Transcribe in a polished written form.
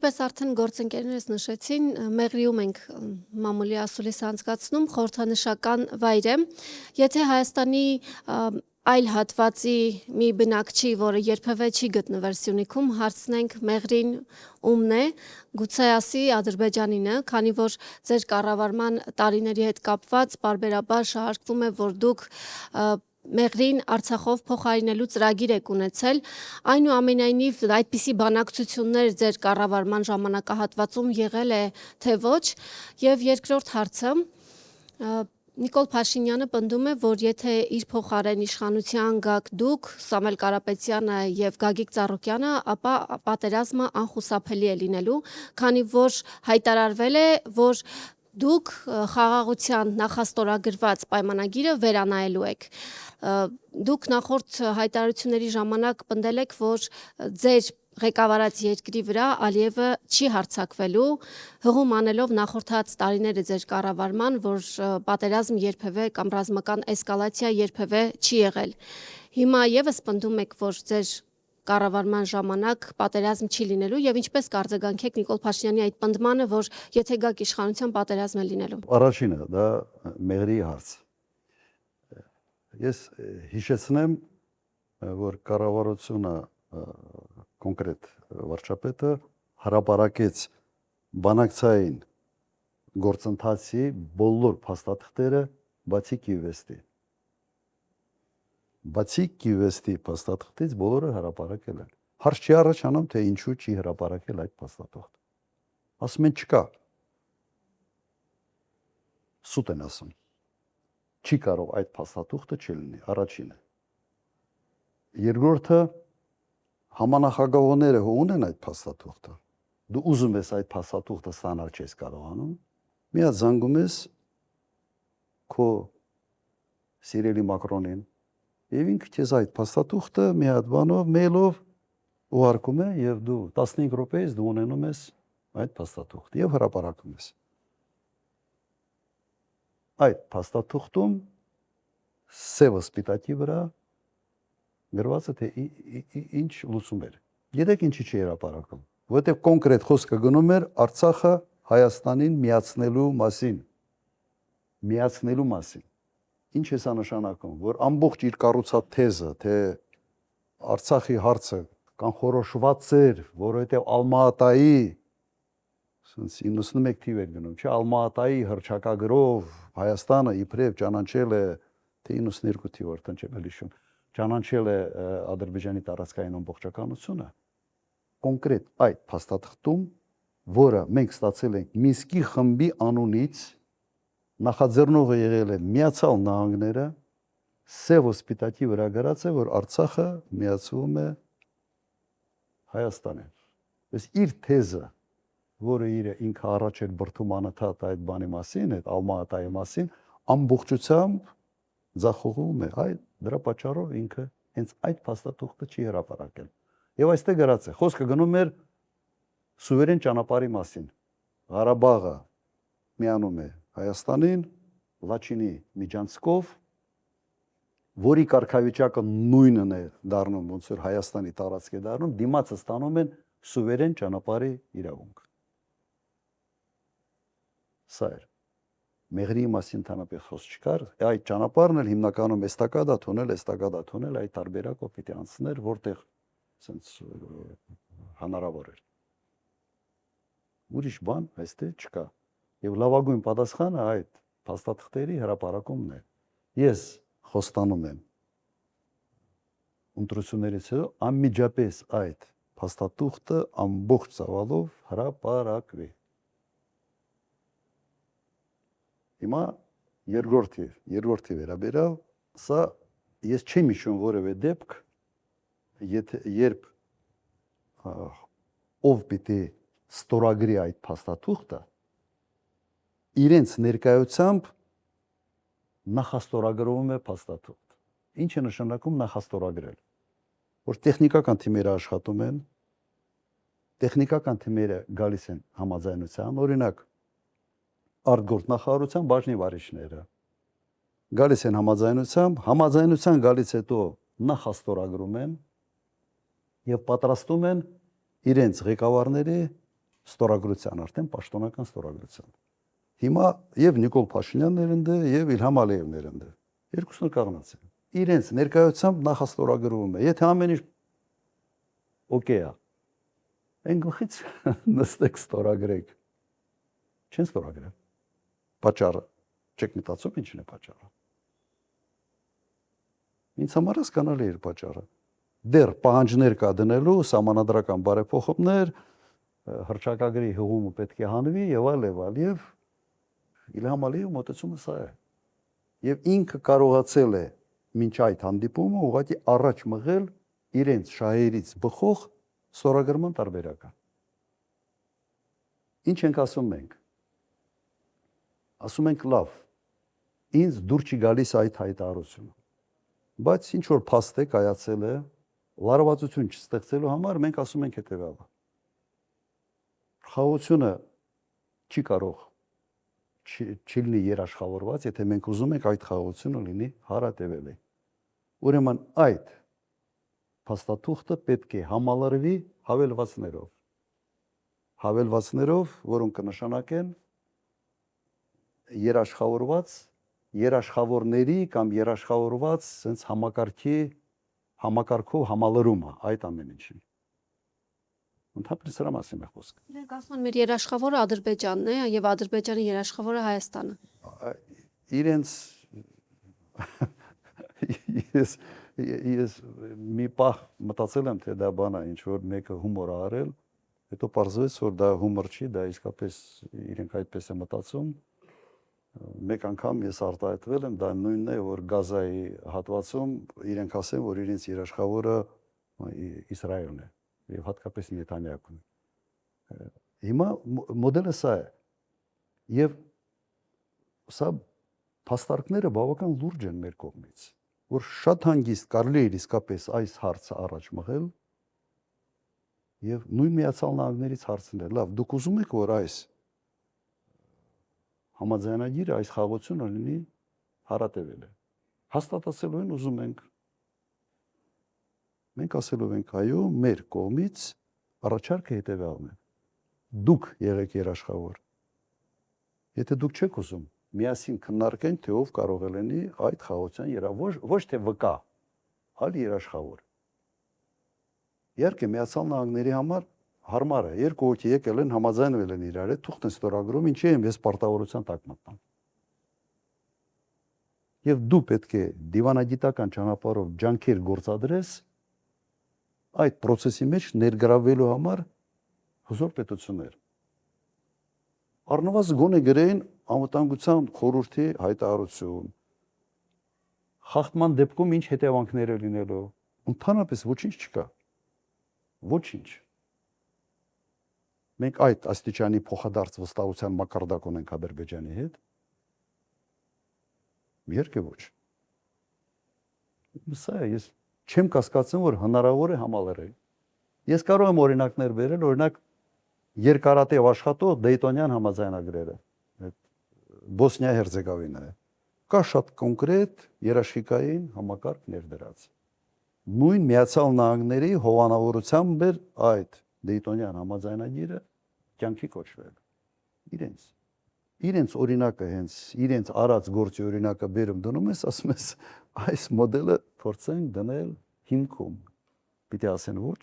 Ինչպես արդեն գործընկերներս նշեցին, Մեղրիում ենք մամուլի ասուլիս անցկացնում, խորհրդանշական վայր է։ Եթե Հայաստանի այլ հատվածի մի բնակչի, որը երբևէ չի գտնվել Սյունիքում, հարցնենք Մեղրին ումն է, գուցե ասի Ադրբեջանին է, քանի որ ձեր կառավարման տարիների հետ կապված պարբերաբար շահարկվում է, որ դուք Մեղրին Արցախով փոխարինելու ծրագիր եք ունեցել, այնուամենայնիվ այդպիսի բանակցություններ ձեր կառավարման ժամանակահատվածում եղել է, թե ոչ, եւ երկրորդ հարցը, Նիկոլ Փաշինյանը պնդում է, որ եթե իր փոխարեն իշխանության գաք դուք, Սամվել Կարապետյանը եւ Գագիկ Ծառուկյանը, ապա պատերազմը անխուսափելի է լինելու, քանի որ հայտարարվել է, որ դուք խաղաղության նախաստորագրված պայմանագիրը վերանայելու եք։ Դուք նախորդ հայտարարությունների ժամանակ պնդել եք, որ ձեր ղեկավարած երկրի վրա Ալիևը չի հարձակվելու, հղում անելով նախորդած տարիները ձեր կառավարման, որ պատերազմ երբևէ կամ ռազմական էսկալացիա երբևէ չի եղել։ Հիմա եւս պնդում եք, որ ձեր կառավարման ժամանակ պատերազմ չի լինելու եւ ինչպես կարձագանքեք Նիկոլ Փաշինյանի այդ պնդմանը, որ եթե գաք իշխանության պատերազմ է լինելու։ Առաջինը դա Մեղրի հարց։ Ես հիշեցնեմ, որ կառավարությունը կոնկրետ վարչապետը հրապարակեց բանակցային գործընթացի բոլոր փաստաթղթերը բացի Կիևստի։ Բացի Կիևստի փաստաթղթից բոլորը հրապարակել են։ Հարց չի առաջանում, թե ինչու չի հրապարակել այդ փաստաթղթը։ Ասում են չկա։ Սուտ են ասում։ Չի կարող այդ փաստաթուղթը չլինի, առաջինը։ Երկրորդը համանախագահողները ունեն այդ փաստաթուղթը։ Դու ուզում ես այդ փաստաթուղթը ստանալ չես կարողանում։ Մի հատ զանգում ես քո սիրելի Մակրոնին, եւ ինքը քեզ այդ փաստաթուղթը մի հատ բանով մեյլով ուղարկում է եւ դու 15 րոպեից դու ունենում ես այդ փաստաթուղթը եւ հրապարակում ես։ Այդ փաստաթուղթում սևը սպիտակի վրա գրված է թե ինչ լուծում էր։ Գիտեք ինչի չի հրապարակում, որովհետև կոնկրետ խոսքը գնում էր Արցախը Հայաստանին միացնելու մասին։ Միացնելու մասին։ Ինչ է սա նշանակում, որ ամբողջ իր կառուցած թեզը, թե Արցախի հարցը կանխորոշված էր, որովհետև Ալմատայի 91 թիվ էր գնում, չէ, Ալմատայի հռչակագրով Հայաստանը իբրև ճանաչել է թե 92 թիվ արդեն չեմ հիշում, ճանաչել է Ադրբեջանի տարածքային ամբողջականությունը, կոնկրետ այդ փաստաթղթում, որը մենք ստացել ենք Մինսկի խմբի անունից, նախաձեռնողը եղել է Միացյալ Նահանգները, սև ու սպիտակի վրա գրած է, որ Արցախը միացվում է Հայաստանին։ Ըստ իր թեզը, որը ինքը առաջ էր բրդում անընդհատ այդ բանի մասին, այդ Ալմատայի մասին, ամբողջությամբ ձախողում է, դրա պատճառով ինքը հենց այդ փաստաթուղթը չի հրապարակել։ Եվ այստեղ գրած է, խոսքը գնում էր սուվերեն ճանապարհի մասին։ Ղարաբաղը միանում է Հայաստանին, Լաչինի միջանցքով, որի կարգավիճակը նույնն է դառնում, ոնց որ Հայաստանի տարածք է դառնում, դիմացը ստանում են սուվերեն ճանապարհի իրավունք։ Սա էր։ Մեղրի մասին ընդհանրապես խոսք չկար, այդ ճանապարհն էլ հիմնականում էստակադա թունել, այդ տարբերակով պիտի անցներ, որտեղ ասենց հնարավոր էր։ Ուրիշ բան այստեղ չկա։ Եվ լավագույն պատասխանը այդ փաստաթղթերի հրապարակումն է։ Ես խոստանում եմ ընտրություններից հետո անմիջապես այդ փաստաթուղթը ամբողջ ծավալով հրապարակվի։ Հիմա երկրորդի վերաբերյալ, սա ես չեմ հիշում որևէ դեպք, երբ ով պիտի ստորագրի այդ փաստաթուղթը, իրենց ներկայությամբ նախաստորագրվում է փաստաթուղթ։ Ինչ է նշանակում նախաստորագրել, որ տեխնիկական թիմերը աշխատում են, տեխնիկական թիմերը գալիս են համաձայնության, օրինակ արտգործնախարարության բաժնի վարիչները գալիս են համաձայնության գալիս հետո նախաստորագրում են եւ պատրաստում են իրենց ղեկավարների ստորագրության, արդեն պաշտոնական ստորագրության։ Հիմա եւ Նիկոլ Փաշինյանն ընդ է եւ Իլհամ Ալիևն ընդ է։ Երկուսն էլ կաղնած են։ Իրենց ներկայությամբ նախաստորագրվում է։ Եթե ամեն ինչ օքեյ է, այն գլխից նստեք ստորագրեք։ Չեն ստորագրել։ Պատճառը չեք մտածում ինչն է պատճառը։ Ինձ համար հասկանալի է պատճառը։ Դեռ պահանջներ կա դնելու սահմանադրական բարեփոխումներ, հռչակագրի հղումը պետք է հանվի եւ այլ եւ Իլհամ Ալիևի մոտեցումը սա է։ Եվ ինքը կարողացել է մինչ այդ հանդիպումը ուղղակի առաջ մղել իրենց շահերից բխող ստորագրման տարբերակը։ Ինչ ենք ասում մենք։ Ասում ենք լավ, ինձ դուր չի գալիս այդ հայտարարությունը։ Բայց ինչ որ փաստ է կայացել է, լարվածություն չստեղծելու համար մենք ասում ենք հետևյալը։ Խաղաղությունը չի կարող չի լինի երաշխավորված, եթե մենք ուզում ենք այդ խաղաղությունը լինի հարատևելի։ Ուրեմն այդ փաստաթուղթը պետք է համալրվի հավելվածներով, որոնք կնշանակեն երաշխավորների կամ երաշխավորված sense համակարգով համալրումը այդ ամեն ինչի։ Ընդհանրապես սրա մասին է խոսքը։ Իրենք ասում են մեր երաշխավորը Ադրբեջանն է եւ Ադրբեջանի երաշխավորը Հայաստանը։ Ես մի պահ մտածել եմ, թե դա բան է, ինչ որ մեկը հումոր ա արել, հետո պարզվեց, որ դա հումոր չի, դա իսկապես իրենք այդպես է մտածում։ Մեկ անգամ ես արտահայտվել եմ, դա նույնն է, որ Գազայի հատվածում իրենք ասեն, որ իրենց երաշխավորը Իսրայելն է եւ հատկապես Նեթանյահուն։ Հիմա մոդելը սա է։ Եվ սա փաստարկները բավական լուրջ են մեր կողմից, որ շատ հանգիստ կարելի է իսկապես այս հարցը առաջ մղել եւ նույն Միացյալ Նահանգներից հարցնել, լավ, դուք ուզում եք, որ այս համաձայնագիրը, այս խաղաղությունը լինի հարատևել է։ Հաստատացելու են ուզում ենք։ Մենք ասելով ենք, այո, մեր կողմից առաջարկը հետևյալն է։ Դուք եղեք երաշխավոր։ Եթե դուք չեք ուզում, միասին քննարկենք, թե ով կարող է լինի այդ խաղաղության ոչ թե վկա, այլ երաշխավոր։ Իհարկե Միացյալ Նահանգների համար հարմար է, երկու հոգի եկել են, համաձայնվել են իրար հետ, թուղթ են ստորագրում, ինչի եմ ես պարտավորության տակ մտնամ։ Եվ դու պետք է դիվանագիտական ճանապարհով ջանքեր գործադրես այդ process-ի մեջ ներգրավելու համար հզոր պետություններ։ Առնվազն գոնե գրեին անվտանգության խորհրդի հայտարարություն։ Խախտման դեպքում ինչ հետևանքներ է լինելու։ Ընդհանրապես ոչինչ չկա։ Ոչինչ։ Մենք այդ աստիճանի փոխադարձ վստահության մակարդակ ունենք Ադրբեջանի հետ։ Իհարկե ոչ։ Սա ես չեմ կասկածում, որ հնարավոր է համալրել։ Ես կարող եմ օրինակներ բերել, օրինակ երկարատև աշխատող Դեյտոնյան համաձայնագրերը, Բոսնիա-Հերցեգովինա։ Կա շատ կոնկրետ երաշխիքային համակարգ ներդրած։ Նույն Միացյալ Նահանգների հովանավորությամբ էր այդ Դեյտոնյան համաձայնագիրը կյանքի կոչվել։ Իրենց օրինակը հենց իրենց արած գործի օրինակը բերում դնում ես, ասում ես այս մոդելը փորձենք դնել հիմքում։ Պիտի ասեն ոչ,